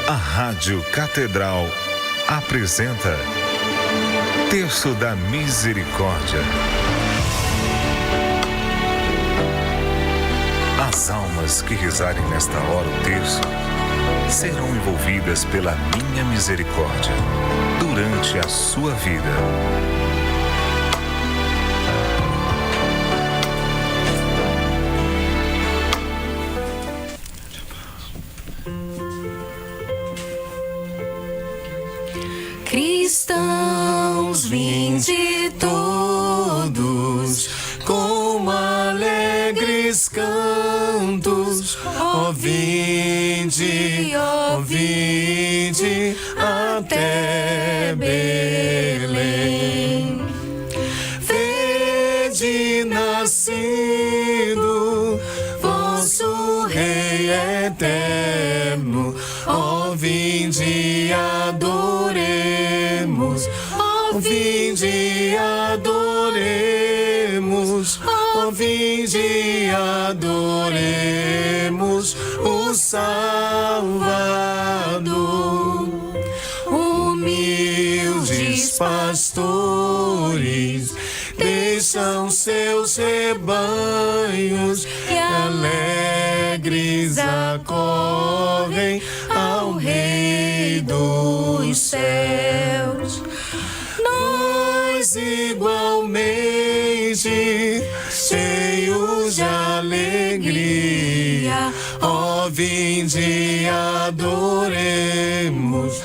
A Rádio Catedral apresenta Terço da Misericórdia. As almas que rezarem nesta hora o terço serão envolvidas pela minha misericórdia durante a sua vida. Cristãos, vinde todos com alegres cantos, ó vinde até Belém. Vede nascido vosso Rei eterno, ó vinde adoremos, ó vinde adoremos, ó vinde adoremos o Salvador. Humildes pastores deixam seus rebanhos e alegres acorrem ao Rei dos céus. Nós igualmente, cheios de alegria, ó vinde adoremos,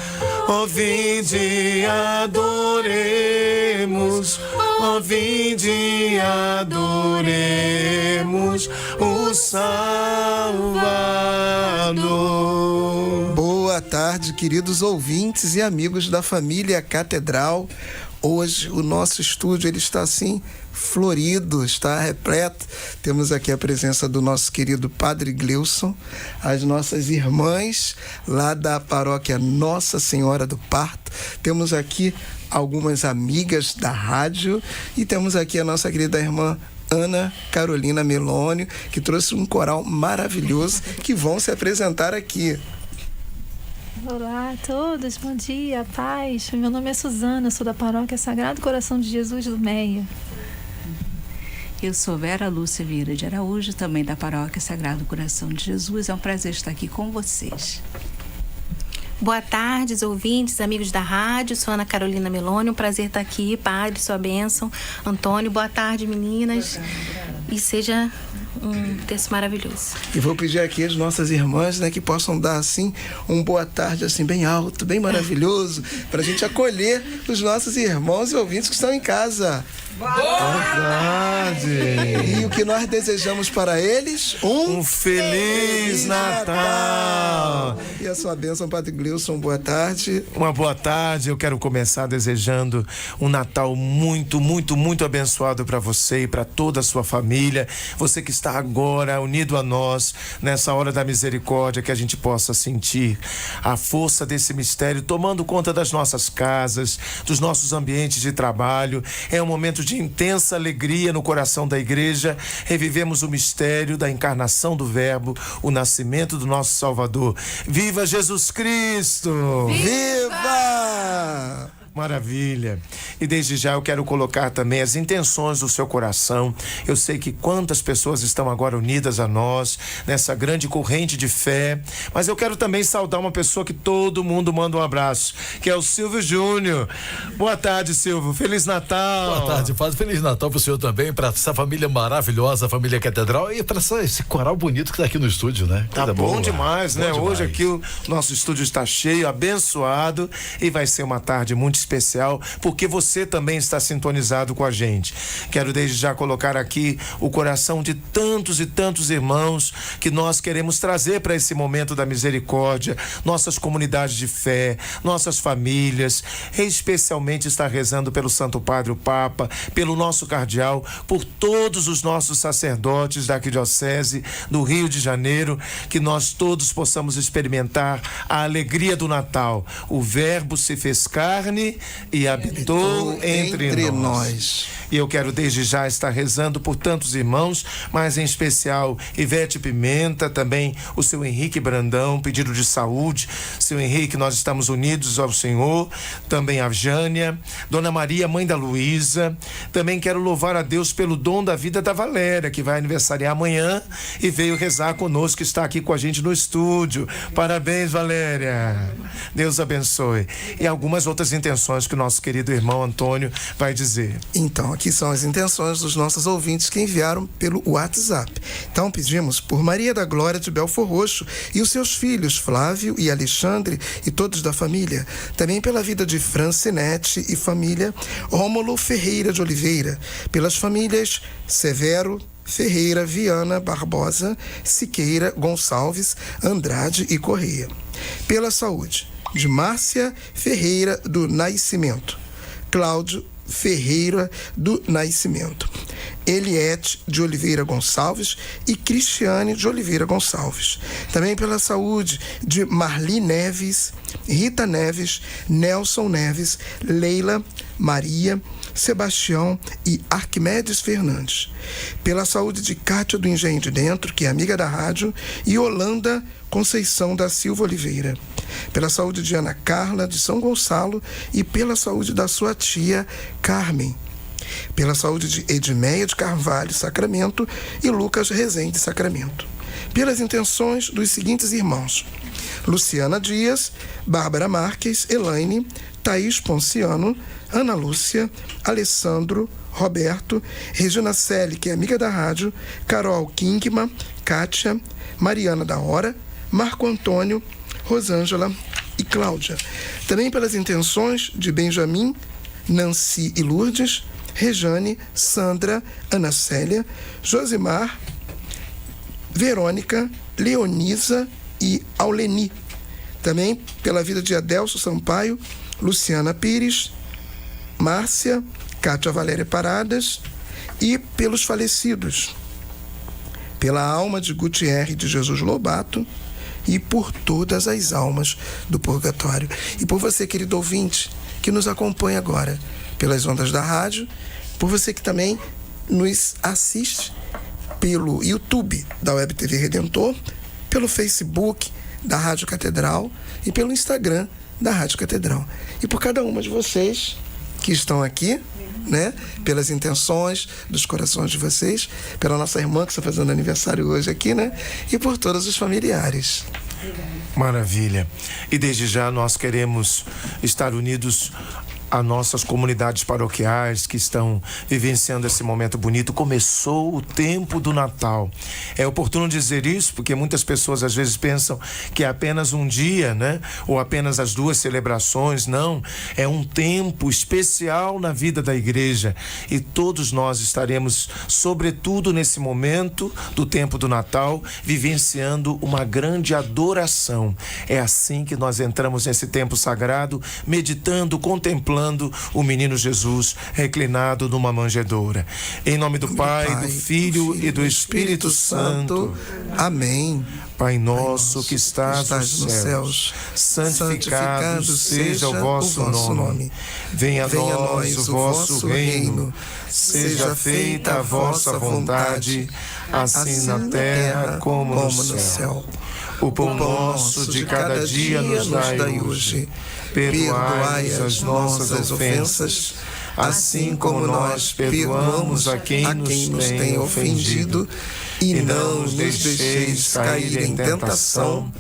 ó vinde adoremos, ó vinde adoremos o Salvador. Boa tarde, queridos ouvintes e amigos da família Catedral. Hoje o nosso estúdio ele está assim florido, está repleto. Temos aqui a presença do nosso querido Padre Gleuson, as nossas irmãs lá da paróquia Nossa Senhora do Parto. Temos aqui algumas amigas da rádio e temos aqui a nossa querida irmã Ana Carolina Melônio, que trouxe um coral maravilhoso que vão se apresentar aqui. Olá a todos, bom dia, paz. Meu nome é Suzana, sou da Paróquia Sagrado Coração de Jesus do Meia. Eu sou Vera Lúcia Vieira de Araújo, também da Paróquia Sagrado Coração de Jesus. É um prazer estar aqui com vocês. Boa tarde, ouvintes, amigos da rádio. Sou Ana Carolina Melônio, um prazer estar aqui. Padre, sua bênção. Antônio, boa tarde, meninas. E seja um terço maravilhoso. E vou pedir aqui às nossas irmãs, né, que possam dar assim um boa tarde assim bem alto, bem maravilhoso, para a gente acolher os nossos irmãos e ouvintes que estão em casa. Boa tarde! E o que nós desejamos para eles? Um Feliz Natal! E a sua bênção, Padre Gleuson, boa tarde. Uma boa tarde, eu quero começar desejando um Natal muito, muito, muito abençoado para você e para toda a sua família. Você que está agora unido a nós, nessa hora da misericórdia, que a gente possa sentir a força desse mistério tomando conta das nossas casas, dos nossos ambientes de trabalho. É um momento de intensa alegria no coração da igreja. Revivemos o mistério da encarnação do Verbo, o nascimento do nosso Salvador. Viva Jesus Cristo! Viva! Maravilha. E desde já eu quero colocar também as intenções do seu coração. Eu sei que quantas pessoas estão agora unidas a nós nessa grande corrente de fé, mas eu quero também saudar uma pessoa que todo mundo manda um abraço, que é o Silvio Júnior. Boa tarde, Silvio. Feliz Natal. Boa tarde, Padre. Feliz Natal pro senhor também, pra essa família maravilhosa, a família Catedral, e pra esse coral bonito que tá aqui no estúdio, né? Tá bom demais, né? Bom demais. Hoje aqui o nosso estúdio está cheio, abençoado, e vai ser uma tarde muito especial, porque você também está sintonizado com a gente. Quero desde já colocar aqui o coração de tantos e tantos irmãos que nós queremos trazer para esse momento da misericórdia, nossas comunidades de fé, nossas famílias, especialmente estar rezando pelo Santo Padre, o Papa, pelo nosso cardeal, por todos os nossos sacerdotes da Arquidiocese do Rio de Janeiro, que nós todos possamos experimentar a alegria do Natal. O Verbo se fez carne e habitou entre nós. E eu quero desde já estar rezando por tantos irmãos, mas em especial Ivete Pimenta, também o seu Henrique Brandão, pedido de saúde. Seu Henrique, nós estamos unidos ao Senhor. Também a Jânia, Dona Maria, mãe da Luísa. Também quero louvar a Deus pelo dom da vida da Valéria, que vai aniversariar amanhã e veio rezar conosco, que está aqui com a gente no estúdio. Parabéns, Valéria. Deus abençoe. E algumas outras intenções que o nosso querido irmão Antônio vai dizer. Então, aqui são as intenções dos nossos ouvintes que enviaram pelo WhatsApp. Então, pedimos por Maria da Glória de Belfor Roxo e os seus filhos, Flávio e Alexandre, e todos da família. Também pela vida de Francinete e família, Rômulo Ferreira de Oliveira. Pelas famílias Severo, Ferreira, Viana, Barbosa, Siqueira, Gonçalves, Andrade e Correia. Pela saúde de Márcia Ferreira do Nascimento, Cláudio Ferreira do Nascimento, Eliette de Oliveira Gonçalves e Cristiane de Oliveira Gonçalves. Também pela saúde de Marli Neves, Rita Neves, Nelson Neves, Leila, Maria, Sebastião e Arquimedes Fernandes. Pela saúde de Cátia do Engenho de Dentro, que é amiga da rádio, e Holanda Conceição da Silva Oliveira. Pela saúde de Ana Carla de São Gonçalo e pela saúde da sua tia Carmen. Pela saúde de Edmeia de Carvalho Sacramento e Lucas Rezende Sacramento. Pelas intenções dos seguintes irmãos: Luciana Dias, Bárbara Marques, Elaine, Thaís Ponciano, Ana Lúcia, Alessandro, Roberto, Regina Selle, que é amiga da rádio, Carol Kingma, Kátia, Mariana da Hora, Marco Antônio, Rosângela e Cláudia. Também pelas intenções de Benjamin, Nancy e Lourdes, Rejane, Sandra, Ana Célia, Josimar, Verônica, Leonisa e Auleni. Também pela vida de Adelso Sampaio, Luciana Pires, Márcia, Cátia Valéria Paradas e pelos falecidos, pela alma de Gutierre de Jesus Lobato e por todas as almas do purgatório. E por você, querido ouvinte, que nos acompanha agora pelas ondas da rádio, por você que também nos assiste pelo YouTube da Web TV Redentor, pelo Facebook da Rádio Catedral e pelo Instagram da Rádio Catedral. E por cada uma de vocês que estão aqui, né, pelas intenções dos corações de vocês, pela nossa irmã que está fazendo aniversário hoje aqui, né, e por todos os familiares. Maravilha. E desde já nós queremos estar unidos a nossas comunidades paroquiais que estão vivenciando esse momento bonito. Começou o tempo do Natal. É oportuno dizer isso porque muitas pessoas às vezes pensam que é apenas um dia, né? Ou apenas as 2 celebrações. Não, é um tempo especial na vida da igreja e todos nós estaremos, sobretudo nesse momento do tempo do Natal, vivenciando uma grande adoração. É assim que nós entramos nesse tempo sagrado, meditando, contemplando o menino Jesus reclinado numa manjedoura. Em nome do Pai, do Filho e do Espírito Santo. Amém. Pai nosso que estás nos céus, santificado seja o vosso nome. Venha a nós o vosso reino. Seja feita a vossa vontade, assim na terra como no céu. O pão nosso de cada dia nos dai hoje. Perdoai as nossas ofensas, assim como nós perdoamos a quem nos tem ofendido. E não nos deixeis cair em tentação,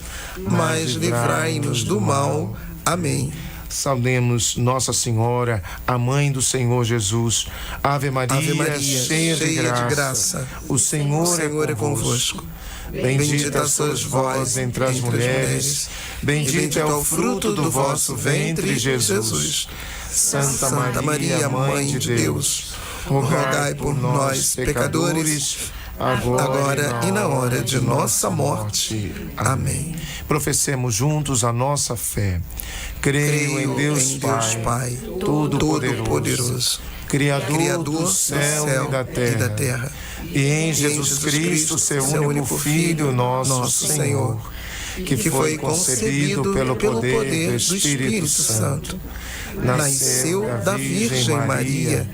mas livrai-nos do mal. Amém. Saudemos Nossa Senhora, a Mãe do Senhor Jesus. Ave Maria, cheia de graça. O Senhor é convosco. Bendita sois vós entre as mulheres, bendito é o fruto do vosso ventre, Jesus. Santa Maria, Mãe de Deus, rogai por nós, pecadores, agora e na hora de nossa morte. Amém. Professemos juntos a nossa fé. Creio em Deus Pai, Todo-Poderoso, Criador do céu e da terra, e em Jesus Cristo, seu único Filho, nosso Senhor, que foi concebido pelo poder do Espírito Santo, nasceu da Virgem Maria,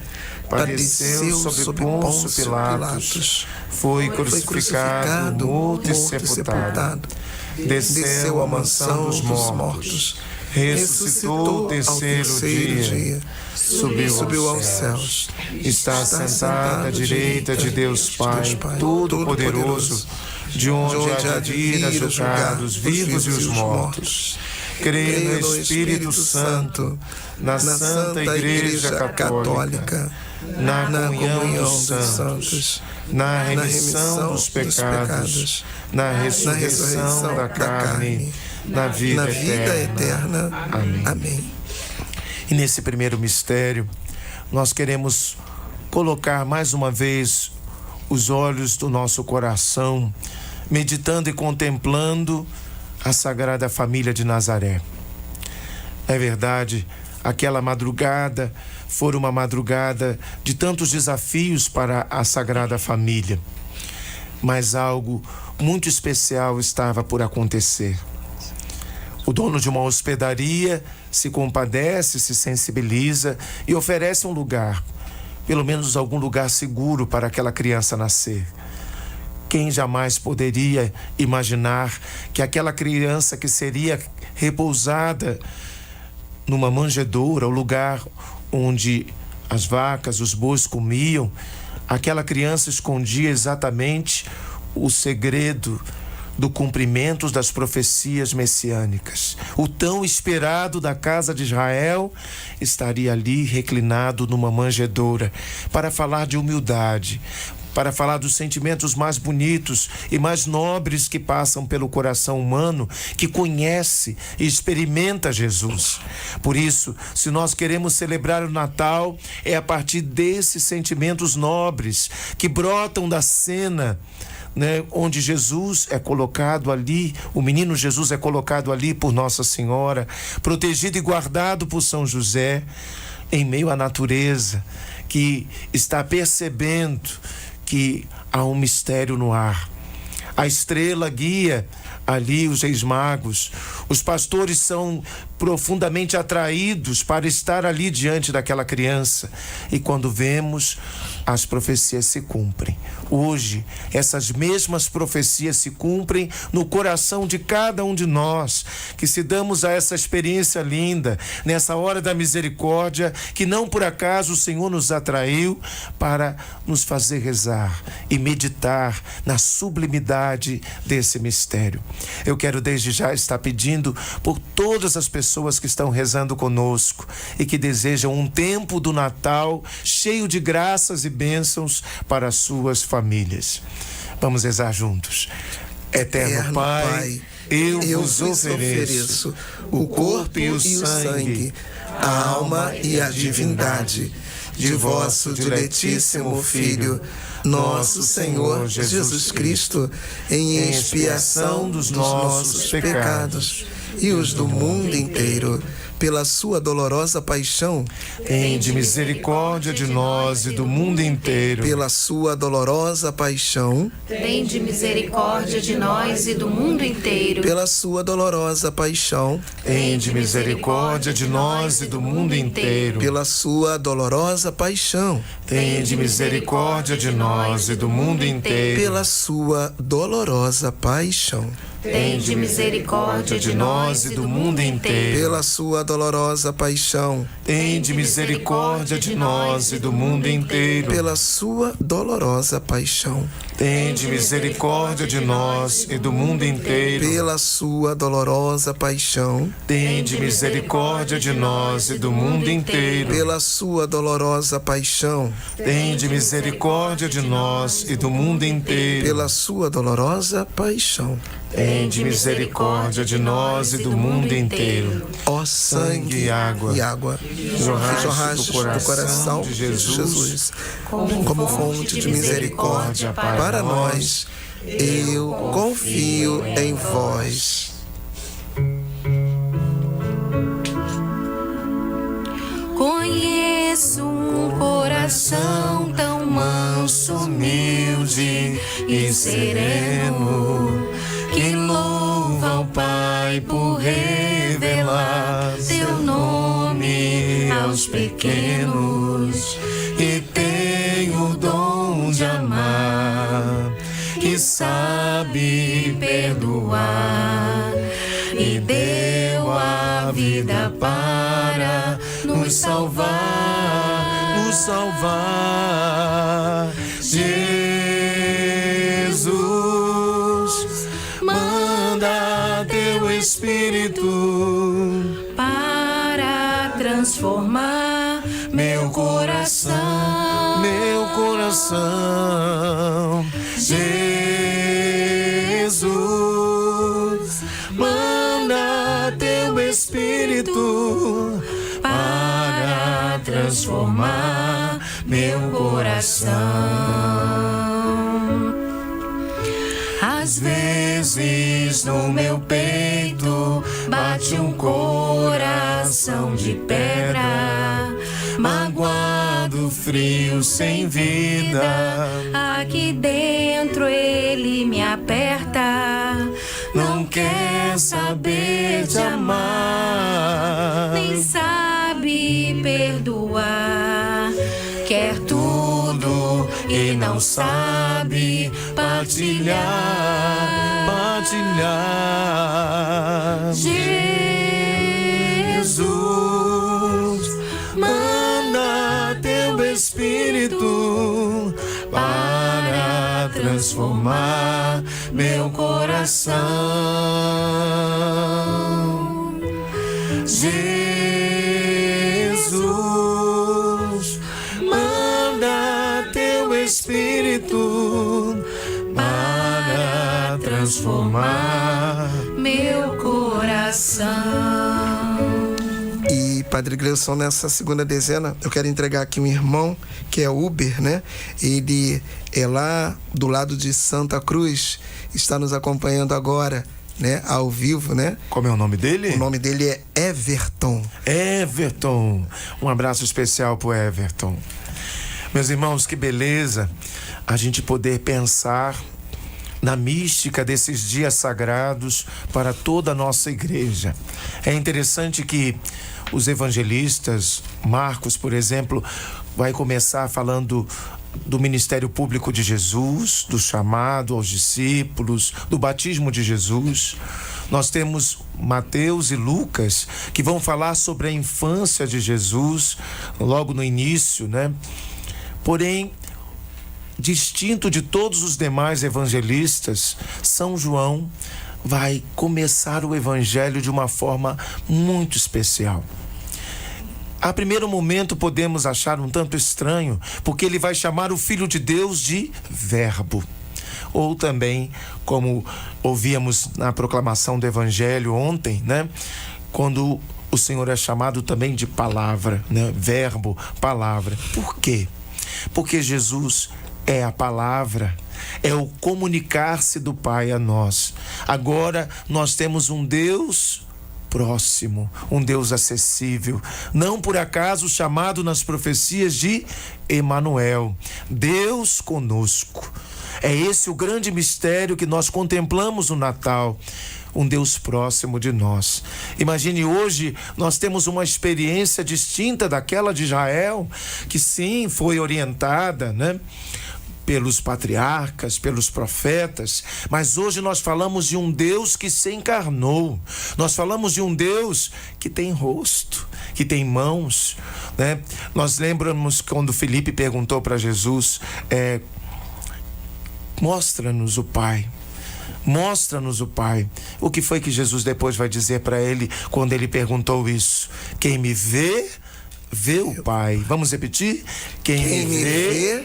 padeceu sob Pôncio Pilatos, foi crucificado, morto e sepultado, desceu à mansão dos mortos, ressuscitou o terceiro dia, subiu aos céus, está sentado à direita de Deus Pai Todo-Poderoso, de onde há de vir a julgar os vivos e os mortos. Creio no Espírito Santo, na Santa Igreja Católica, na comunhão dos santos, na remissão dos pecados, na ressurreição da carne, na vida eterna. Amém. E nesse primeiro mistério, nós queremos colocar mais uma vez os olhos do nosso coração, meditando e contemplando a Sagrada Família de Nazaré. É verdade, aquela madrugada foi uma madrugada de tantos desafios para a Sagrada Família, mas algo muito especial estava por acontecer. O dono de uma hospedaria se compadece, se sensibiliza e oferece um lugar, pelo menos algum lugar seguro para aquela criança nascer. Quem jamais poderia imaginar que aquela criança que seria repousada numa manjedoura, o lugar onde as vacas, os bois comiam, aquela criança escondia exatamente o segredo do cumprimento das profecias messiânicas. O tão esperado da casa de Israel estaria ali reclinado numa manjedoura para falar de humildade, para falar dos sentimentos mais bonitos e mais nobres que passam pelo coração humano, que conhece e experimenta Jesus. Por isso, se nós queremos celebrar o Natal, é a partir desses sentimentos nobres que brotam da cena, onde Jesus é colocado ali, o menino Jesus é colocado ali por Nossa Senhora, protegido e guardado por São José, em meio à natureza, que está percebendo que há um mistério no ar. A estrela guia ali os reis magos. Os pastores são profundamente atraídos para estar ali diante daquela criança. E quando vemos, as profecias se cumprem. Hoje, essas mesmas profecias se cumprem no coração de cada um de nós, que se damos a essa experiência linda, nessa hora da misericórdia, que não por acaso o Senhor nos atraiu para nos fazer rezar e meditar na sublimidade desse mistério. Eu quero desde já estar pedindo por todas as pessoas que estão rezando conosco e que desejam um tempo do Natal cheio de graças e bênçãos para as suas famílias. Vamos rezar juntos. Eterno Pai, eu vos ofereço o corpo e o sangue, a alma e a divindade de vosso diletíssimo Filho, nosso Senhor Jesus Cristo, em expiação dos nossos pecados e os do mundo inteiro, pela sua dolorosa paixão, tende misericórdia de nós e do mundo inteiro. Pela sua dolorosa paixão, tende misericórdia de nós e do mundo inteiro. Pela sua dolorosa paixão, tende misericórdia de nós e do mundo inteiro. Pela sua dolorosa paixão, tende misericórdia de nós e do mundo inteiro. Pela sua dolorosa paixão, tende misericórdia de nós e do mundo inteiro. Pela sua dolorosa paixão, tende misericórdia de nós e do mundo inteiro. Pela sua dolorosa paixão, tende misericórdia de nós e do mundo inteiro. Pela sua dolorosa paixão, tende misericórdia de nós e do mundo inteiro. Pela sua dolorosa paixão, tende misericórdia de nós e do mundo inteiro. Pela sua dolorosa paixão, tende misericórdia de nós e do mundo inteiro. Ó sangue e água jorrastes do coração de Jesus, como fonte de misericórdia para nós, eu confio em vós. Conheço um coração tão manso, humilde e sereno, que louva ao Pai por revelar teu nome aos pequenos e sabe perdoar e deu a vida para nos salvar, nos salvar. Jesus, manda teu Espírito para transformar meu coração, meu coração. Jesus, manda teu Espírito para transformar meu coração. Às vezes no meu peito bate um coração de pedra, magoado, frio, sem vida. Aqui dentro ele me aperta, Não quer saber de amar, nem sabe perdoar. Quer tudo e não sabe partilhar, partilhar. Jesus, manda teu Espírito para transformar meu coração. Jesus, manda teu Espírito para transformar meu coração. E Padre Gleison, nessa segunda dezena, eu quero entregar aqui um irmão que é Uber, né? Ele é lá do lado de Santa Cruz, está nos acompanhando agora, né? Ao vivo, né? Como é o nome dele? O nome dele é Everton. Everton. Um abraço especial pro Everton. Meus irmãos, que beleza a gente poder pensar na mística desses dias sagrados para toda a nossa igreja. É interessante que os evangelistas, Marcos, por exemplo, vai começar falando do ministério público de Jesus, do chamado aos discípulos, do batismo de Jesus. Nós temos Mateus e Lucas, que vão falar sobre a infância de Jesus, logo no início, né? Porém, distinto de todos os demais evangelistas, São João vai começar o evangelho de uma forma muito especial. A primeiro momento podemos achar um tanto estranho, porque ele vai chamar o Filho de Deus de Verbo. Ou também, como ouvíamos na proclamação do evangelho ontem, né? Quando o Senhor é chamado também de palavra, né? Verbo, palavra. Por quê? Porque Jesus é a palavra, é o comunicar-se do Pai a nós. Agora nós temos um Deus próximo, um Deus acessível, não por acaso chamado nas profecias de Emanuel, Deus conosco. É esse o grande mistério que nós contemplamos no Natal, um Deus próximo de nós. Imagine, hoje nós temos uma experiência distinta daquela de Israel, que sim, foi orientada, né? Pelos patriarcas, pelos profetas, mas hoje nós falamos de um Deus que se encarnou. Nós falamos de um Deus que tem rosto, que tem mãos, né? Nós lembramos quando Felipe perguntou para Jesus, mostra-nos o Pai. Mostra-nos o Pai. O que foi que Jesus depois vai dizer para ele quando ele perguntou isso? Quem me vê, vê o Pai. Vamos repetir? Quem me vê,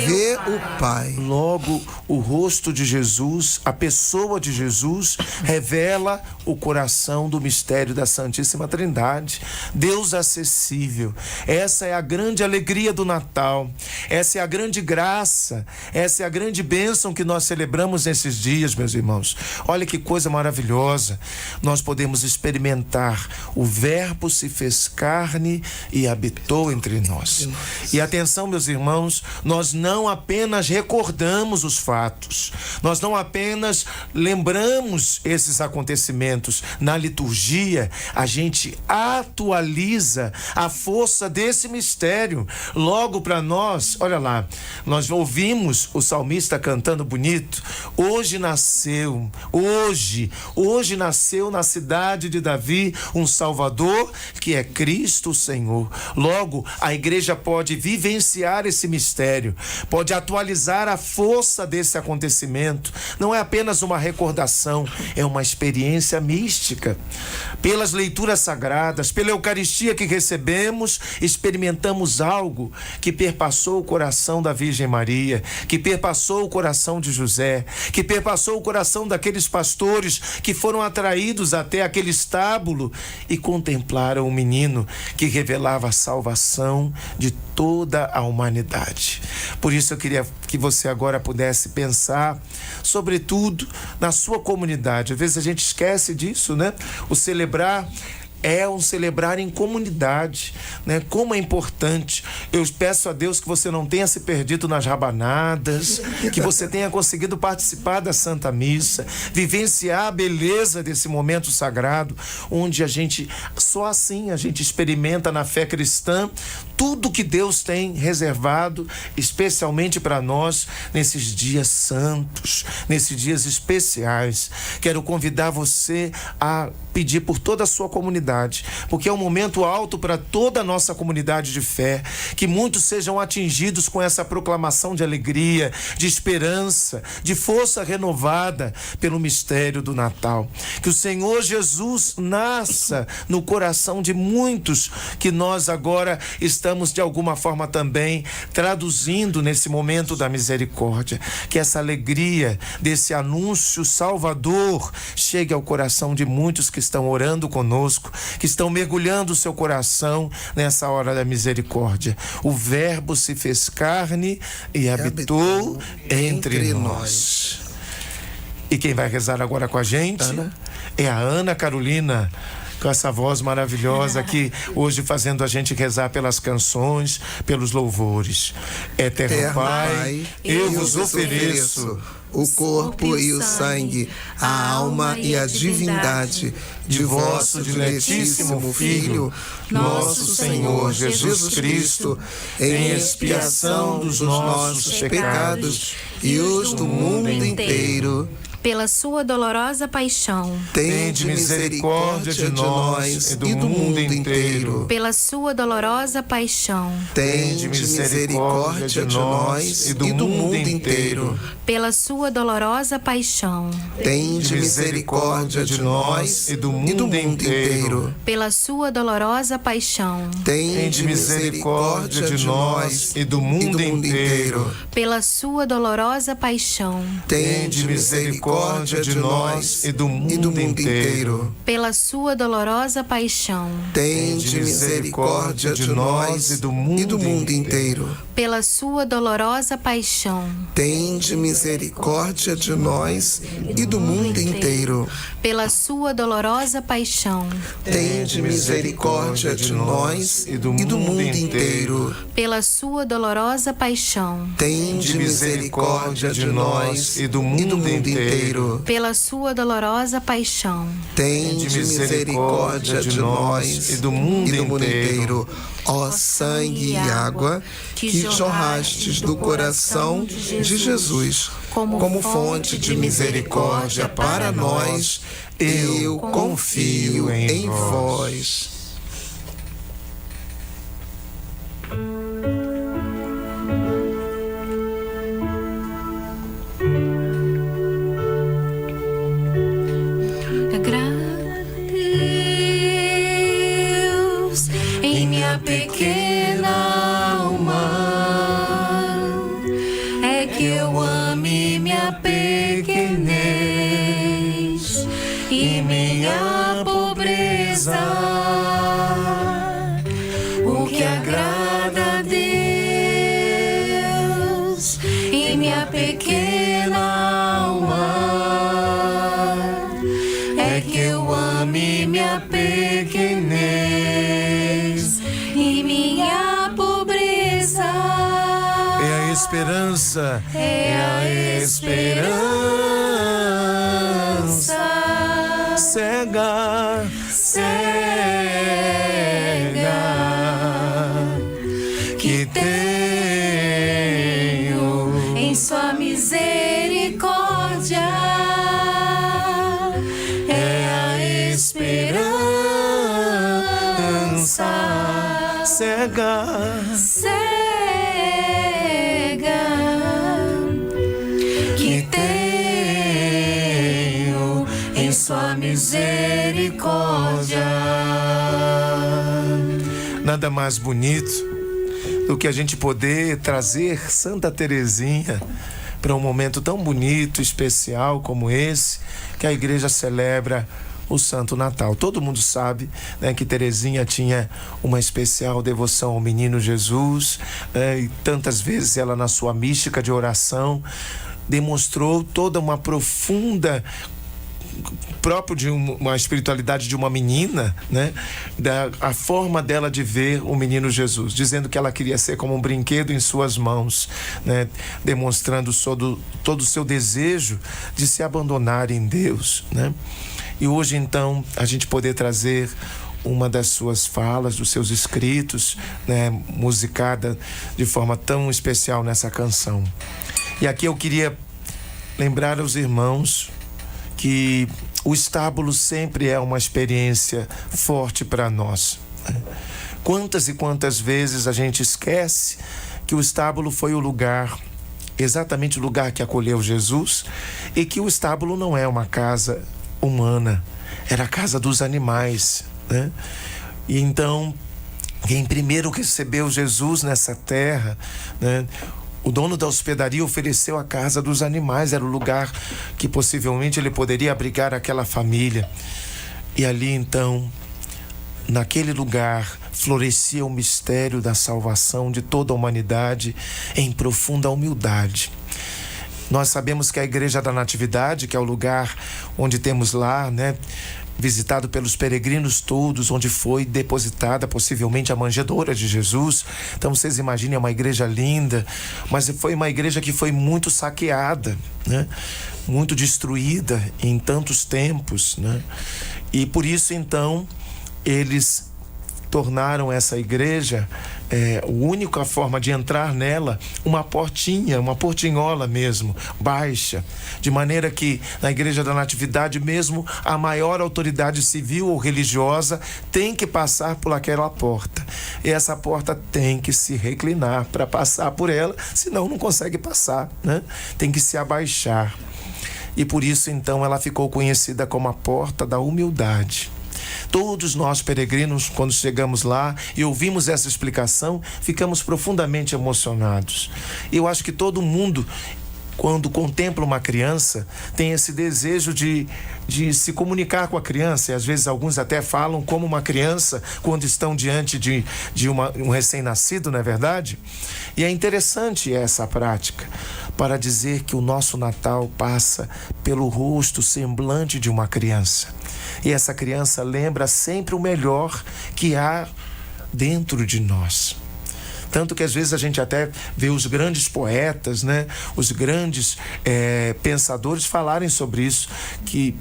vê o Pai. Logo, o rosto de Jesus, a pessoa de Jesus, revela o coração do mistério da Santíssima Trindade. Deus acessível. Essa é a grande alegria do Natal. Essa é a grande graça. Essa é a grande bênção que nós celebramos nesses dias, meus irmãos. Olha que coisa maravilhosa. Nós podemos experimentar O Verbo se fez carne e habitou entre nós. E atenção, meus irmãos, nós não apenas recordamos os fatos, nós não apenas lembramos esses acontecimentos. Na liturgia, a gente atualiza a força desse mistério. Logo para nós, olha lá, nós ouvimos o salmista cantando bonito. Hoje nasceu na cidade de Davi um Salvador, que é Cristo Senhor. Logo, a igreja pode vivenciar esse mistério, pode atualizar a força desse acontecimento. Não é apenas uma recordação, é uma experiência mística. Pelas leituras sagradas, pela Eucaristia que recebemos, experimentamos algo que perpassou o coração da Virgem Maria, que perpassou o coração de José, que perpassou o coração daqueles pastores que foram atraídos até aquele estábulo e contemplaram o menino que revelava a salvação de toda a humanidade. Por isso eu queria que você agora pudesse pensar, sobretudo, na sua comunidade. Às vezes a gente esquece disso, né? O celebrar é um celebrar em comunidade, né? Como é importante. Eu peço a Deus que você não tenha se perdido nas rabanadas, que você tenha conseguido participar da Santa Missa, vivenciar a beleza desse momento sagrado, onde só assim a gente experimenta na fé cristã tudo que Deus tem reservado, especialmente para nós, nesses dias santos, nesses dias especiais. Quero convidar você a pedir por toda a sua comunidade, porque é um momento alto para toda a nossa comunidade de fé, que muitos sejam atingidos com essa proclamação de alegria, de esperança, de força renovada pelo mistério do Natal. Que o Senhor Jesus nasça no coração de muitos que nós agora estamos de alguma forma também traduzindo nesse momento da misericórdia. Que essa alegria desse anúncio salvador chegue ao coração de muitos que estão orando conosco, que estão mergulhando o seu coração nessa hora da misericórdia. O Verbo se fez carne e habitou entre nós. E quem vai rezar agora com a gente é a Ana Carolina, com essa voz maravilhosa aqui, hoje fazendo a gente rezar pelas canções, pelos louvores. Eterno Pai, eu vos ofereço o corpo e o sangue, a alma e a divindade de vosso diletíssimo Filho, nosso Senhor Jesus Cristo, em expiação dos nossos pecados e os do mundo inteiro. Pela sua dolorosa paixão, tende misericórdia de nós e do mundo inteiro. Pela sua dolorosa paixão, tende misericórdia de nós e do mundo inteiro. Pela sua dolorosa paixão, tende misericórdia de nós e do mundo inteiro. Pela sua dolorosa paixão, tende misericórdia de nós e do mundo inteiro. Pela sua dolorosa paixão, tende misericórdia de nós e do mundo inteiro. Pela sua dolorosa paixão, tende misericórdia de nós e do mundo inteiro. Pela sua dolorosa paixão, tende misericórdia de nós e do mundo inteiro. Pela sua dolorosa paixão, tende misericórdia de nós e do mundo inteiro. Pela sua dolorosa paixão, tende misericórdia de nós e do mundo inteiro. Pela sua dolorosa paixão, tende misericórdia de nós e do mundo inteiro. Ó sangue e água que jorrastes do coração de Jesus como fonte de misericórdia para nós, eu confio em vós. Pequena alma, é que eu ame minha pequenez e minha pobreza, o que agrada a Deus e minha pequena alma, é que eu ame minha pequenez força, é a esperança. Cega, que tenho em sua misericórdia, é a esperança. Cega, que tenho em sua misericórdia. Nada mais bonito do que a gente poder trazer Santa Teresinha para um momento tão bonito, especial como esse, que a igreja celebra o Santo Natal. Todo mundo sabe, né, que Teresinha tinha uma especial devoção ao menino Jesus, e tantas vezes ela, na sua mística de oração, demonstrou toda uma profunda próprio de uma espiritualidade de uma menina, né? A forma dela de ver o menino Jesus, dizendo que ela queria ser como um brinquedo em suas mãos, né? Demonstrando todo o seu desejo de se abandonar em Deus, né? E hoje, então, a gente poder trazer uma das suas falas, dos seus escritos, né? Musicada de forma tão especial nessa canção. E aqui eu queria lembrar aos irmãos que o estábulo sempre é uma experiência forte para nós. Quantas e quantas vezes a gente esquece que o estábulo foi o lugar, exatamente o lugar que acolheu Jesus, e que o estábulo não é uma casa humana, era a casa dos animais, né? E então, quem primeiro recebeu Jesus nessa terra, né? O dono da hospedaria ofereceu a casa dos animais, era o lugar que possivelmente ele poderia abrigar aquela família. E ali então, naquele lugar, florescia o mistério da salvação de toda a humanidade em profunda humildade. Nós sabemos que a Igreja da Natividade, que é o lugar onde temos lá, né, visitado pelos peregrinos todos, onde foi depositada possivelmente a manjedoura de Jesus. Então vocês imaginem, é uma igreja linda, mas foi uma igreja que foi muito saqueada, né? Muito destruída em tantos tempos, né? E por isso então eles tornaram essa igreja, a única forma de entrar nela, uma portinha, uma portinhola mesmo, baixa, de maneira que na Igreja da Natividade mesmo a maior autoridade civil ou religiosa tem que passar por aquela porta, e essa porta tem que se reclinar para passar por ela, senão não consegue passar, né? Tem que se abaixar, e por isso então ela ficou conhecida como a porta da humildade. Todos nós peregrinos, quando chegamos lá e ouvimos essa explicação, ficamos profundamente emocionados. Eu acho que todo mundo, quando contempla uma criança, tem esse desejo de se comunicar com a criança, e às vezes alguns até falam como uma criança quando estão diante de um recém-nascido, não é verdade? E é interessante essa prática para dizer que o nosso Natal passa pelo rosto, semblante de uma criança. E essa criança lembra sempre o melhor que há dentro de nós. Tanto que às vezes a gente até vê os grandes poetas, né? Os grandes pensadores falarem sobre isso, que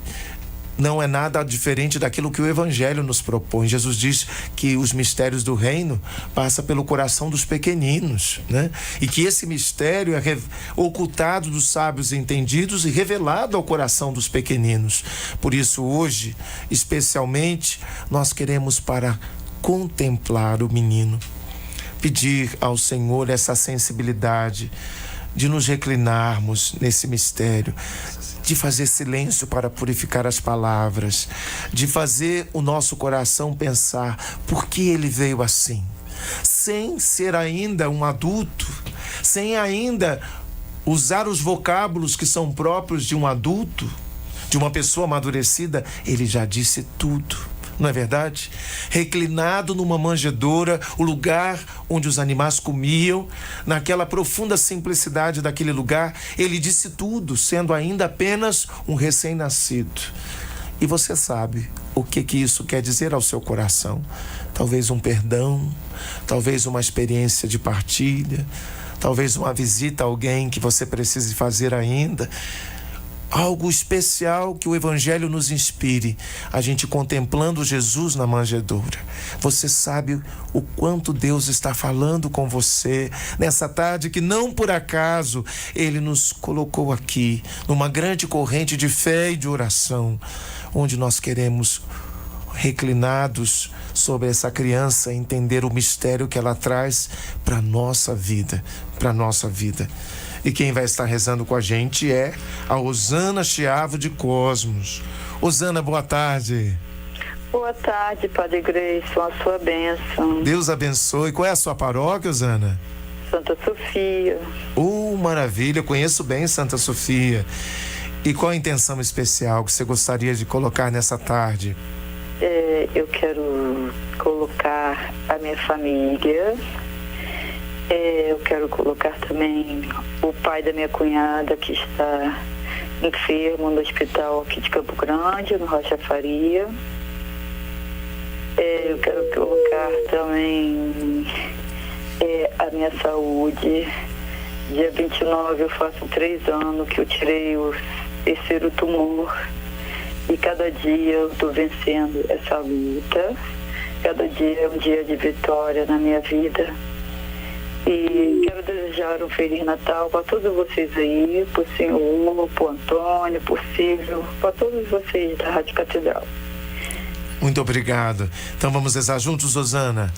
não é nada diferente daquilo que o Evangelho nos propõe. Jesus diz que os mistérios do reino passam pelo coração dos pequeninos, né? E que esse mistério é ocultado dos sábios entendidos e revelado ao coração dos pequeninos. Por isso hoje, especialmente, nós queremos para contemplar o menino, pedir ao Senhor essa sensibilidade de nos reclinarmos nesse mistério, de fazer silêncio para purificar as palavras, de fazer o nosso coração pensar por que ele veio assim, sem ser ainda um adulto, sem ainda usar os vocábulos que são próprios de um adulto, de uma pessoa amadurecida. Ele já disse tudo, não é verdade? Reclinado numa manjedoura, o lugar onde os animais comiam, naquela profunda simplicidade daquele lugar, ele disse tudo, sendo ainda apenas um recém-nascido. E você sabe o que isso quer dizer ao seu coração? Talvez um perdão, talvez uma experiência de partilha, talvez uma visita a alguém que você precise fazer ainda. Algo especial que o Evangelho nos inspire, a gente contemplando Jesus na manjedoura. Você sabe o quanto Deus está falando com você nessa tarde, que não por acaso Ele nos colocou aqui, numa grande corrente de fé e de oração, onde nós queremos, reclinados sobre essa criança, entender o mistério que ela traz para a nossa vida, E quem vai estar rezando com a gente é a Osana Chiavo de Cosmos. Osana, boa tarde. Boa tarde, Padre Grayson, a sua bênção. Deus abençoe. Qual é a sua paróquia, Osana? Santa Sofia. Maravilha, eu conheço bem Santa Sofia. E qual a intenção especial que você gostaria de colocar nessa tarde? Eu quero colocar a minha família. Eu quero colocar também o pai da minha cunhada, que está enfermo no hospital aqui de Campo Grande, no Rocha Faria. Eu quero colocar também a minha saúde. Dia 29 eu faço 3 anos que eu tirei o terceiro tumor. E cada dia eu estou vencendo essa luta. Cada dia é um dia de vitória na minha vida. E quero desejar um Feliz Natal para todos vocês aí, para o senhor, para o Antônio, para o Silvio, para todos vocês da Rádio Catedral. Muito obrigado. Então vamos rezar juntos, Osana.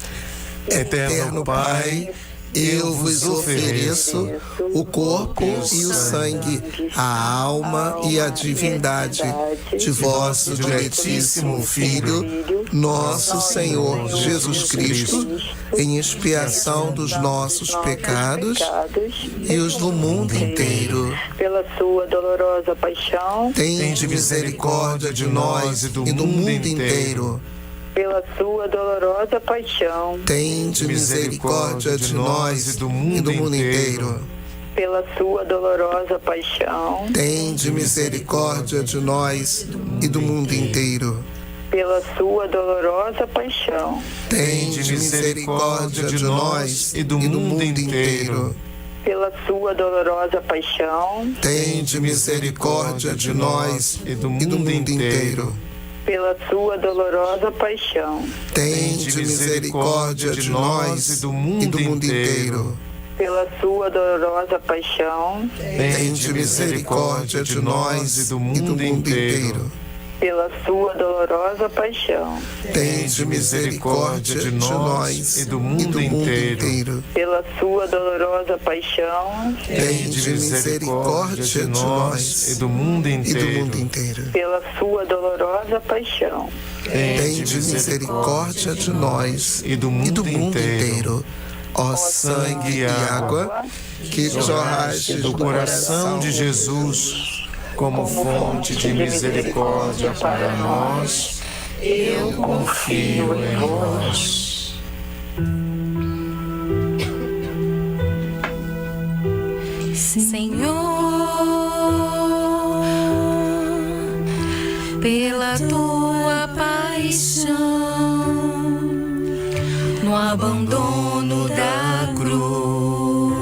Eterno Pai, eu vos ofereço o corpo e o sangue, a alma e a divindade de vosso diletíssimo Filho, nosso Senhor Jesus Cristo, em expiação dos nossos pecados e os do mundo inteiro. Pela sua dolorosa paixão, tende misericórdia de nós e do mundo inteiro. Pela sua dolorosa paixão, tende misericórdia de nós e do mundo inteiro. Pela sua dolorosa paixão, tende misericórdia de nós e do mundo inteiro. Pela sua dolorosa paixão, tende misericórdia de nós e do mundo inteiro. Pela sua dolorosa paixão, tende misericórdia de nós e do mundo inteiro. Pela sua dolorosa paixão, tende misericórdia de nós e do mundo inteiro. Pela sua dolorosa paixão, tende misericórdia de nós e do mundo inteiro. Pela sua dolorosa paixão, tende misericórdia de nós e do mundo inteiro. Pela sua dolorosa paixão, tende misericórdia de nós e do mundo inteiro. Pela sua dolorosa paixão, tende misericórdia de nós e do mundo inteiro. Ó sangue e água que jorraste do coração de Jesus como fonte de misericórdia para nós, eu confio em vós. Senhor, pela tua paixão, no abandono da cruz,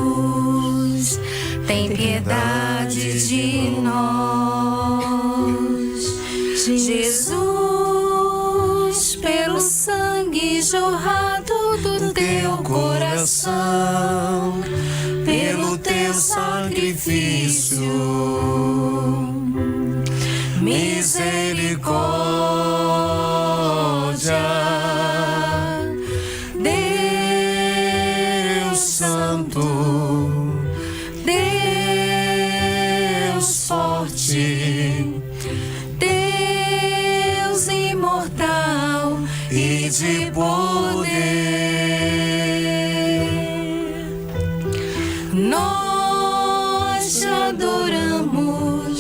tem piedade de nós. Jesus, pelo sangue jorrado do teu coração, pelo teu sacrifício, misericórdia, Deus Santo, Deus forte, Deus imortal e de poder. Nós te adoramos,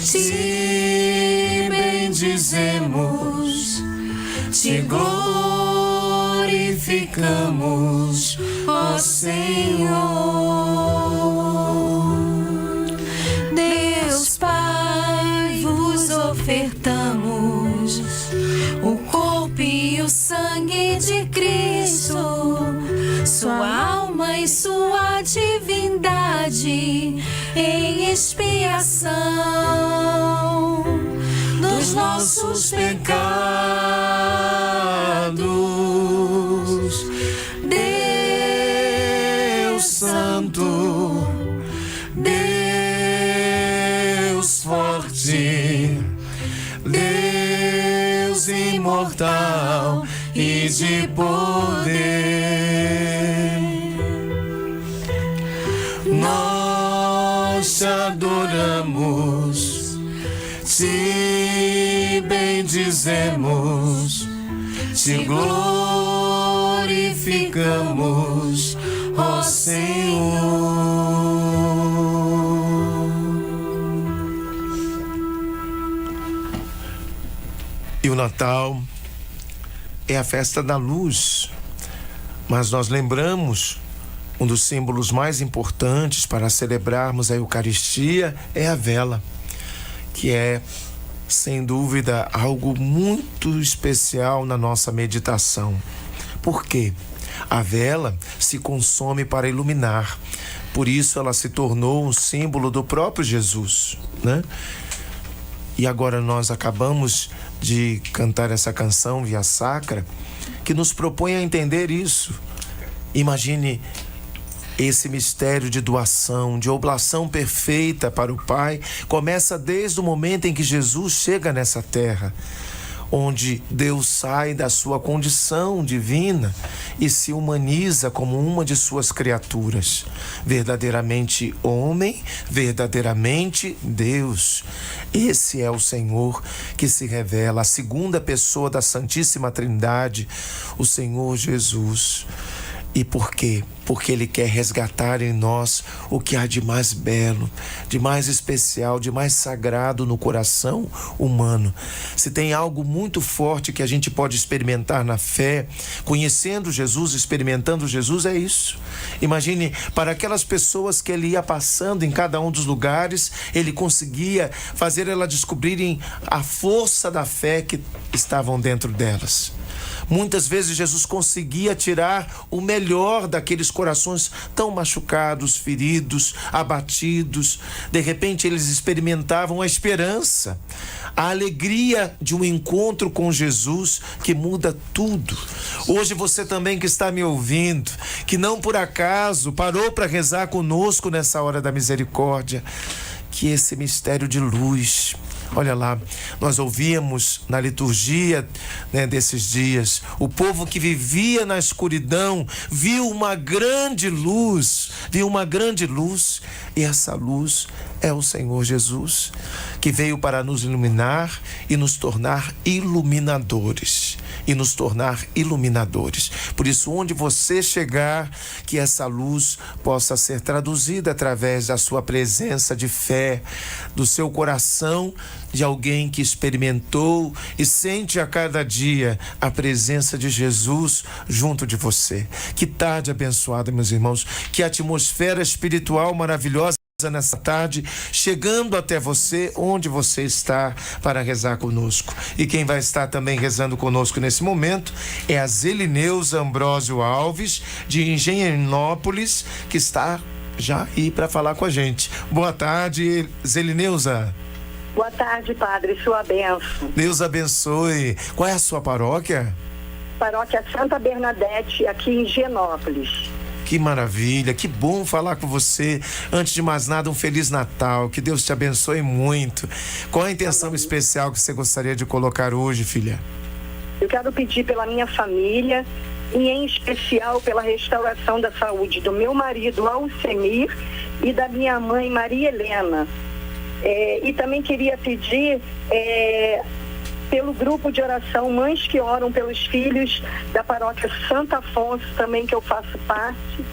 te bendizemos, te glorificamos, ó Senhor. Deus Pai, vos ofertamos o corpo e o sangue de Cristo, sua alma e sua forte em expiação dos nossos pecados. Deus Santo, Deus forte, Deus imortal e de poder, nós te adoramos, te bendizemos, te glorificamos, ó Senhor. E o Natal é a festa da luz, mas nós lembramos, um dos símbolos mais importantes para celebrarmos a Eucaristia é a vela, que é, sem dúvida, algo muito especial na nossa meditação. Por quê? A vela se consome para iluminar, por isso ela se tornou um símbolo do próprio Jesus, né? E agora nós acabamos de cantar essa canção Via Sacra, que nos propõe a entender isso. Imagine esse mistério de doação, de oblação perfeita para o Pai, começa desde o momento em que Jesus chega nessa terra, onde Deus sai da sua condição divina e se humaniza como uma de suas criaturas, verdadeiramente homem, verdadeiramente Deus. Esse é o Senhor que se revela, a segunda pessoa da Santíssima Trindade, o Senhor Jesus. E por quê? Porque Ele quer resgatar em nós o que há de mais belo, de mais especial, de mais sagrado no coração humano. Se tem algo muito forte que a gente pode experimentar na fé, conhecendo Jesus, experimentando Jesus, é isso. Imagine, para aquelas pessoas que Ele ia passando em cada um dos lugares, Ele conseguia fazer elas descobrirem a força da fé que estavam dentro delas. Muitas vezes Jesus conseguia tirar o melhor daqueles corações tão machucados, feridos, abatidos. De repente eles experimentavam a esperança, a alegria de um encontro com Jesus que muda tudo. Hoje você também que está me ouvindo, que não por acaso parou para rezar conosco nessa hora da misericórdia, que esse mistério de luz, olha lá, nós ouvíamos na liturgia, né, desses dias, o povo que vivia na escuridão viu uma grande luz, e essa luz é o Senhor Jesus, que veio para nos iluminar e nos tornar iluminadores. Por isso, onde você chegar, que essa luz possa ser traduzida através da sua presença de fé, do seu coração, de alguém que experimentou e sente a cada dia a presença de Jesus junto de você. Que tarde abençoada, meus irmãos, que atmosfera espiritual maravilhosa nessa tarde, chegando até você, onde você está, para rezar conosco. E quem vai estar também rezando conosco nesse momento é a Zelineuza Ambrósio Alves, de Engenhonópolis, que está já aí para falar com a gente. Boa tarde, Zelineuza. Boa tarde, padre, sua bênção. Deus abençoe. Qual é a sua paróquia? Paróquia Santa Bernadette, aqui em Higienópolis. Que maravilha, que bom falar com você. Antes de mais nada, um Feliz Natal, que Deus te abençoe muito. Qual a intenção especial que você gostaria de colocar hoje, filha? Eu quero pedir pela minha família e em especial pela restauração da saúde do meu marido Alcemir e da minha mãe Maria Helena. E também queria pedir pelo grupo de oração Mães que Oram pelos Filhos da paróquia Santo Afonso, também que eu faço parte,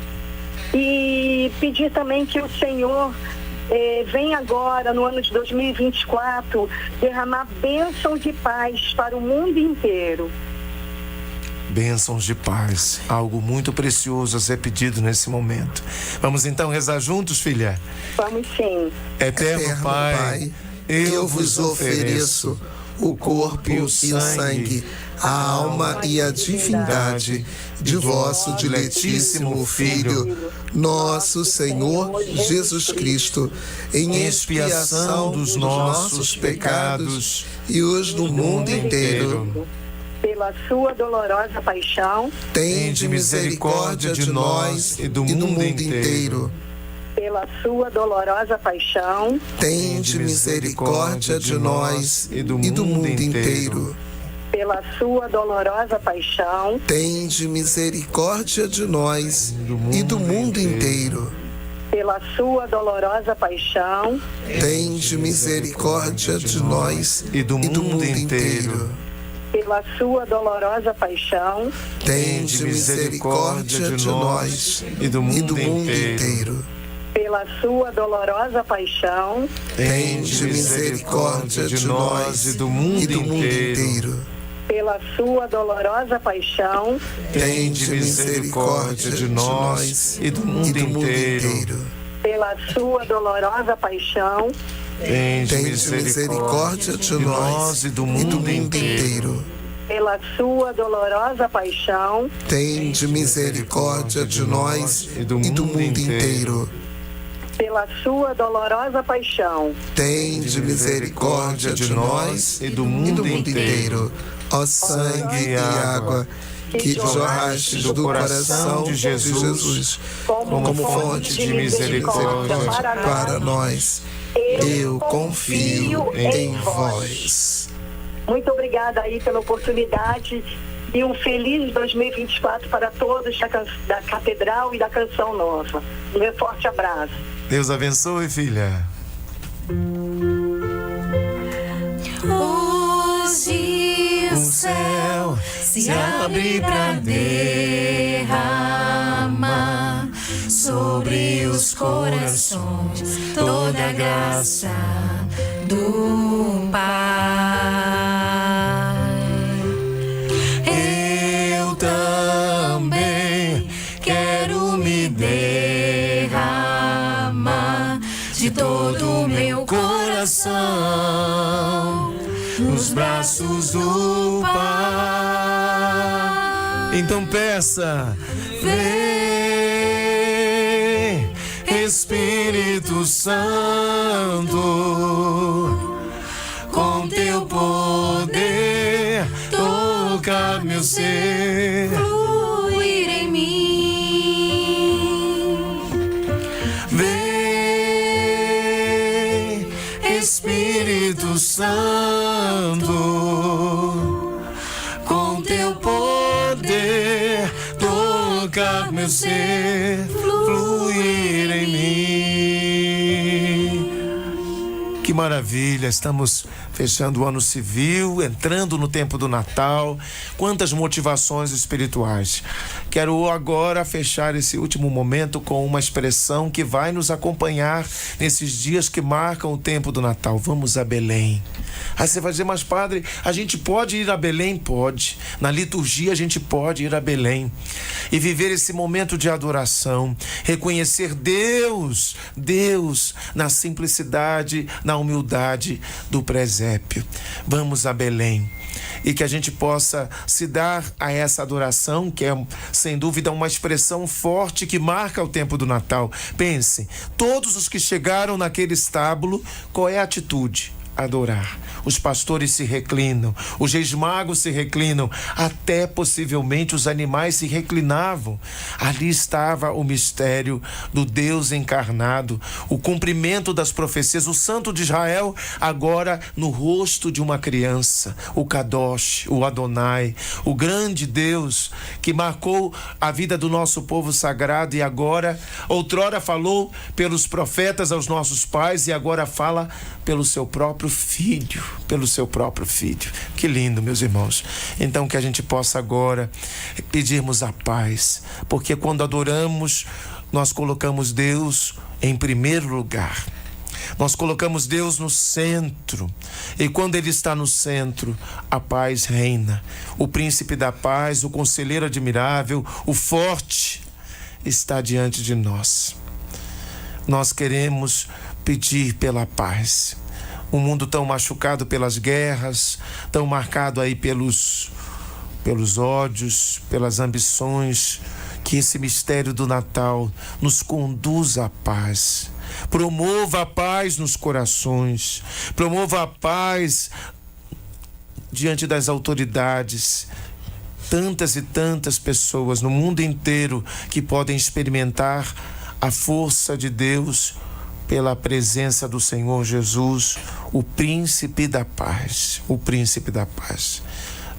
e pedir também que o Senhor venha agora, no ano de 2024, derramar bênçãos de paz para o mundo inteiro. Bênçãos de paz, algo muito precioso a ser pedido nesse momento. Vamos então rezar juntos, filha? Vamos sim. Eterno Pai, eu vos ofereço o corpo e o sangue, a alma e a divindade de vosso diletíssimo Filho, nosso Senhor Jesus Cristo, em expiação dos nossos pecados e os do mundo inteiro. Pela sua dolorosa paixão, Tende misericórdia de nós e do mundo inteiro. Pela sua dolorosa paixão, Tende misericórdia de nós e do mundo inteiro. pela sua dolorosa paixão, Tende misericórdia de nós e do mundo inteiro. pela sua dolorosa paixão, Tende misericórdia de nós E do mundo inteiro. pela sua dolorosa paixão, Tende misericórdia de nós E do mundo mundo inteiro. pela sua dolorosa paixão, Tende misericórdia de nós e do e do mundo inteiro. pela sua dolorosa paixão, Tende misericórdia de nós e do e mundo do mundo inteiro. inteiro. pela sua dolorosa paixão, Tende Tende misericórdia de nós e do e do mundo mundo inteiro. pela sua dolorosa paixão, Tende misericórdia de nós e do mundo inteiro. pela sua dolorosa paixão, Tende misericórdia de nós e do e mundo do mundo inteiro. Ó sangue e água que jorrastes do coração de Jesus como fonte de misericórdia para nós, eu confio em vós. Muito obrigada aí pela oportunidade e um feliz 2024 para todos da Catedral e da Canção Nova. Um meu forte abraço. Deus abençoe, filha. Hoje o céu se abre pra derramar sobre os corações toda a graça do Pai. Eu também quero me derramar de todo o meu coração nos braços do Pai. Então peça. Vem, Espírito Santo, com teu poder tocar meu ser, fluir em mim. Vem, Espírito Santo, com teu poder tocar meu ser, fluir em mim. Que maravilha, estamos fechando o ano civil, entrando no tempo do Natal. Quantas motivações espirituais. Quero agora fechar esse último momento com uma expressão que vai nos acompanhar nesses dias que marcam o tempo do Natal. Vamos a Belém. Aí você vai dizer, mas padre, a gente pode ir a Belém? Pode. Na liturgia a gente pode ir a Belém e viver esse momento de adoração, reconhecer Deus na simplicidade, na humildade do presépio. Vamos a Belém e que a gente possa se dar a essa adoração, que é sem dúvida uma expressão forte que marca o tempo do Natal. Pense, todos os que chegaram naquele estábulo, qual é a atitude? Adorar. Os pastores se reclinam, os reis magos se reclinam, até possivelmente os animais se reclinavam. Ali estava o mistério do Deus encarnado, o cumprimento das profecias, o Santo de Israel agora no rosto de uma criança, o Kadosh, o Adonai, o grande Deus que marcou a vida do nosso povo sagrado e agora, outrora falou pelos profetas aos nossos pais e agora fala pelo seu próprio filho, pelo seu próprio filho. Que lindo, meus irmãos. Então que a gente possa agora pedirmos a paz, porque quando adoramos, nós colocamos Deus em primeiro lugar. Nós colocamos Deus no centro, e quando Ele está no centro, a paz reina. O príncipe da paz, o conselheiro admirável, o forte, está diante de nós. Nós queremos pedir pela paz. Um mundo tão machucado pelas guerras, tão marcado aí pelos pelos ódios, pelas ambições, que esse mistério do Natal nos conduza à paz. Promova a paz nos corações, promova a paz diante das autoridades. Tantas e tantas pessoas no mundo inteiro que podem experimentar a força de Deus pela presença do Senhor Jesus, o príncipe da paz, o príncipe da paz.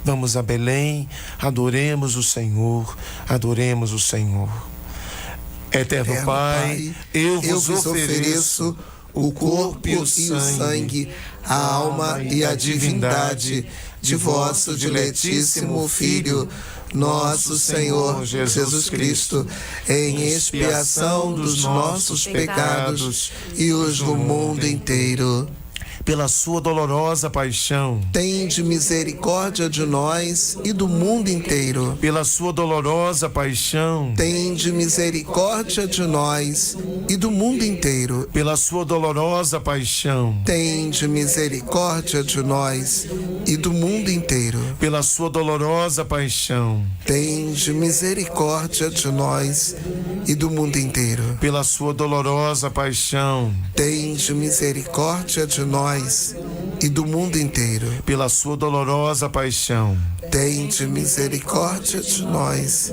Vamos a Belém, adoremos o Senhor, adoremos o Senhor. Eterno Pai, eu vos ofereço o corpo e o sangue, a alma e a divindade de vosso diletíssimo Filho, nosso Senhor Jesus Cristo, em expiação dos nossos pecados e os do mundo inteiro. Pela sua dolorosa paixão, tende misericórdia de nós e do mundo inteiro. Pela sua dolorosa paixão, tende misericórdia de nós e do mundo inteiro. Pela sua dolorosa paixão, tende misericórdia de nós e do mundo inteiro. Pela sua dolorosa paixão, tende misericórdia de nós e do mundo inteiro. Pela sua dolorosa paixão, tende misericórdia de nós e do mundo inteiro. Pela sua dolorosa paixão, tende misericórdia de nós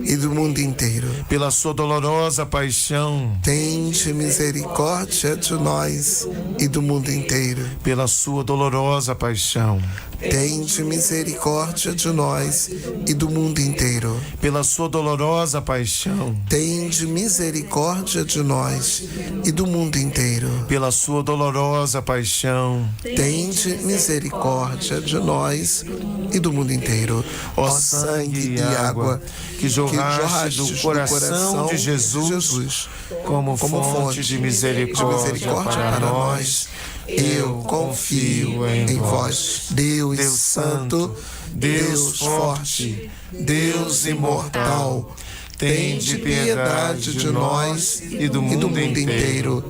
e do mundo inteiro. Pela sua dolorosa paixão, tende misericórdia de nós e do mundo inteiro. Pela sua dolorosa paixão, tende misericórdia de nós e do mundo inteiro. Pela sua dolorosa paixão, tende misericórdia de nós e do mundo inteiro. Pela sua dolorosa paixão, tende misericórdia de nós e do mundo inteiro. Ó sangue e água que jorraste do coração de Jesus como fonte de misericórdia para nós, eu confio em vós. Deus Santo, Deus forte, Deus imortal, tende piedade de nós e do mundo inteiro.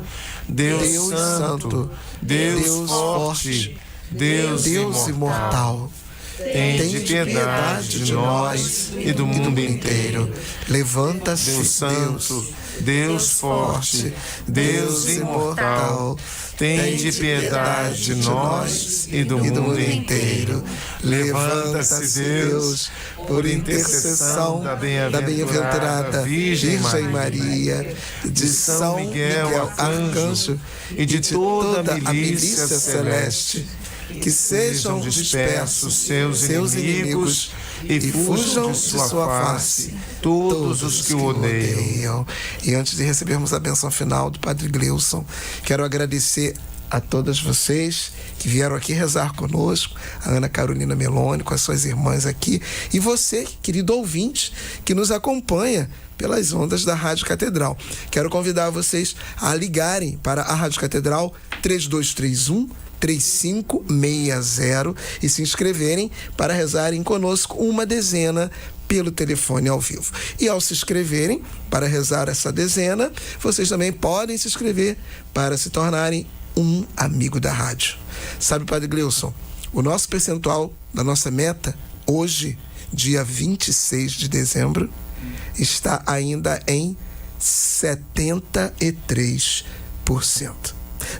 Deus Santo, Deus forte, Deus imortal, tende piedade de nós e do mundo inteiro. Levanta-se, Deus Santo, Deus forte, Deus imortal, tende piedade de nós e do mundo inteiro. Levanta-se, Deus, por intercessão da bem-aventurada Virgem Maria, de São Miguel Arcanjo e de toda a milícia celeste, que sejam dispersos seus inimigos e fujam de sua face todos os que o odeiam. E antes de recebermos a bênção final do Padre Gleuson, quero agradecer a todas vocês que vieram aqui rezar conosco, a Ana Carolina Meloni com as suas irmãs aqui, e você, querido ouvinte, que nos acompanha pelas ondas da Rádio Catedral. Quero convidar vocês a ligarem para a Rádio Catedral 3231-3560 e se inscreverem para rezarem conosco uma dezena pelo telefone ao vivo. E ao se inscreverem para rezar essa dezena, vocês também podem se inscrever para se tornarem um amigo da rádio. Sabe, Padre Gleuson, o nosso percentual da nossa meta, hoje, dia 26 de dezembro, está ainda em 73%.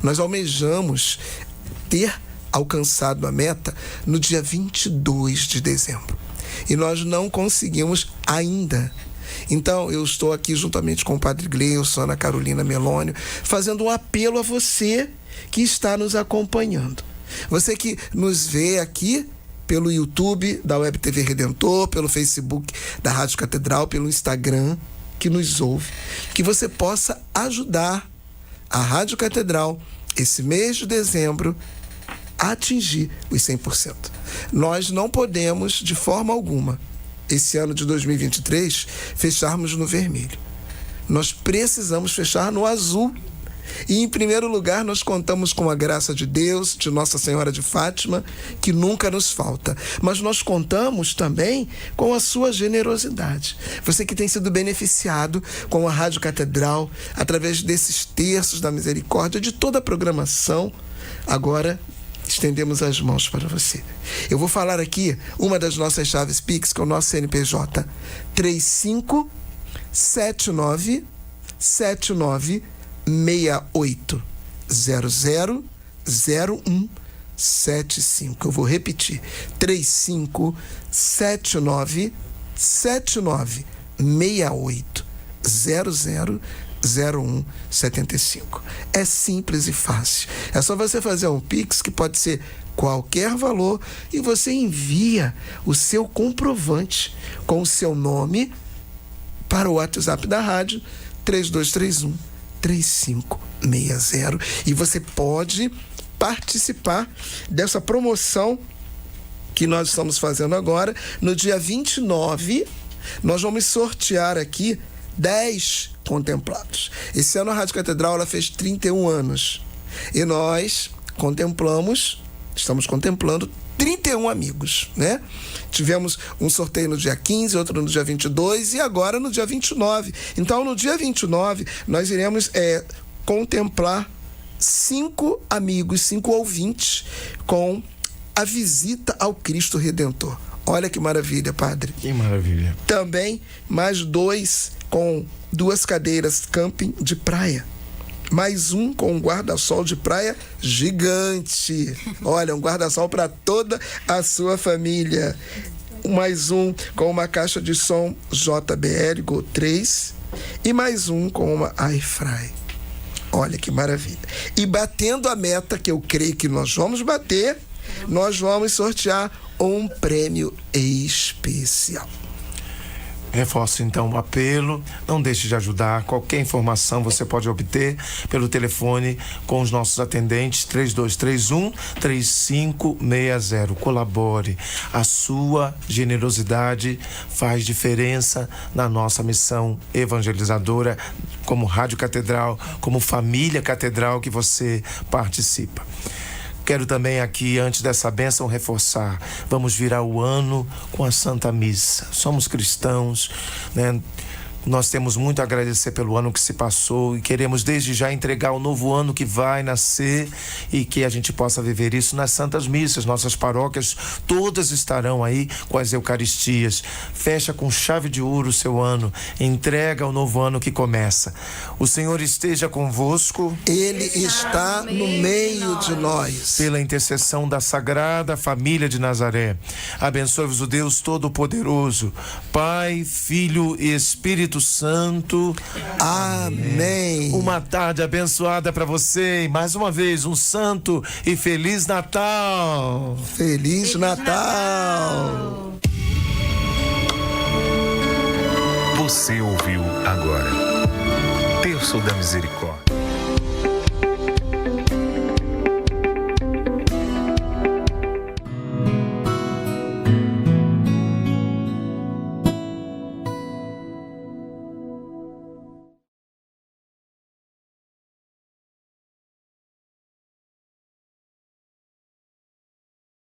Nós almejamos ter alcançado a meta no dia 22 de dezembro. E nós não conseguimos ainda. Então, eu estou aqui juntamente com o Padre Gleuson, Ana Carolina Meloni, fazendo um apelo a você que está nos acompanhando. Você que nos vê aqui pelo YouTube da Web TV Redentor, pelo Facebook da Rádio Catedral, pelo Instagram, que nos ouve, que você possa ajudar a Rádio Catedral esse mês de dezembro a atingir os 100%. Nós não podemos, de forma alguma, esse ano de 2023, fecharmos no vermelho. Nós precisamos fechar no azul. E, em primeiro lugar, nós contamos com a graça de Deus, de Nossa Senhora de Fátima, que nunca nos falta. Mas nós contamos também com a sua generosidade. Você que tem sido beneficiado com a Rádio Catedral, através desses terços da misericórdia, de toda a programação, agora estendemos as mãos para você. Eu vou falar aqui uma das nossas chaves Pix, que é o nosso CNPJ, 3579 78 000175. Eu vou repetir: 3579 78 000175. É simples e fácil. É só você fazer um Pix, que pode ser qualquer valor, e você envia o seu comprovante com o seu nome para o WhatsApp da rádio 3231 3560, e você pode participar dessa promoção que nós estamos fazendo agora. No dia 29, nós vamos sortear aqui 10 contemplados. Esse ano a Rádio Catedral ela fez 31 anos. E nós estamos contemplando 31 amigos, né? Tivemos um sorteio no dia 15, outro no dia 22 e agora no dia 29. Então, no dia 29, nós iremos contemplar 5 amigos, 5 ouvintes com a visita ao Cristo Redentor. Olha que maravilha, padre. Que maravilha. Também mais 2 com 2 cadeiras camping de praia. Mais um com um guarda-sol de praia gigante. Olha, um guarda-sol para toda a sua família. Mais um com uma caixa de som JBL Go 3 e mais um com uma iFry. Olha que maravilha. E batendo a meta, que eu creio que nós vamos bater, nós vamos sortear um prêmio especial. Reforço então o apelo, não deixe de ajudar. Qualquer informação você pode obter pelo telefone com os nossos atendentes 3231-3560. Colabore, a sua generosidade faz diferença na nossa missão evangelizadora, como Rádio Catedral, como família Catedral que você participa. Quero também aqui, antes dessa bênção, reforçar: vamos virar o ano com a Santa Missa. Somos cristãos, né? Nós temos muito a agradecer pelo ano que se passou e queremos desde já entregar o novo ano que vai nascer e que a gente possa viver isso nas Santas Missas. Nossas paróquias todas estarão aí com as Eucaristias. Fecha com chave de ouro o seu ano, entrega o novo ano que começa. O Senhor esteja convosco. Ele está no meio de nós. Pela intercessão da Sagrada Família de Nazaré, abençoe-vos o Deus Todo-Poderoso, Pai, Filho e Espírito Santo. Amém. Uma tarde abençoada para você e mais uma vez um santo e feliz Natal. Feliz Natal. Você ouviu agora Terço da Misericórdia.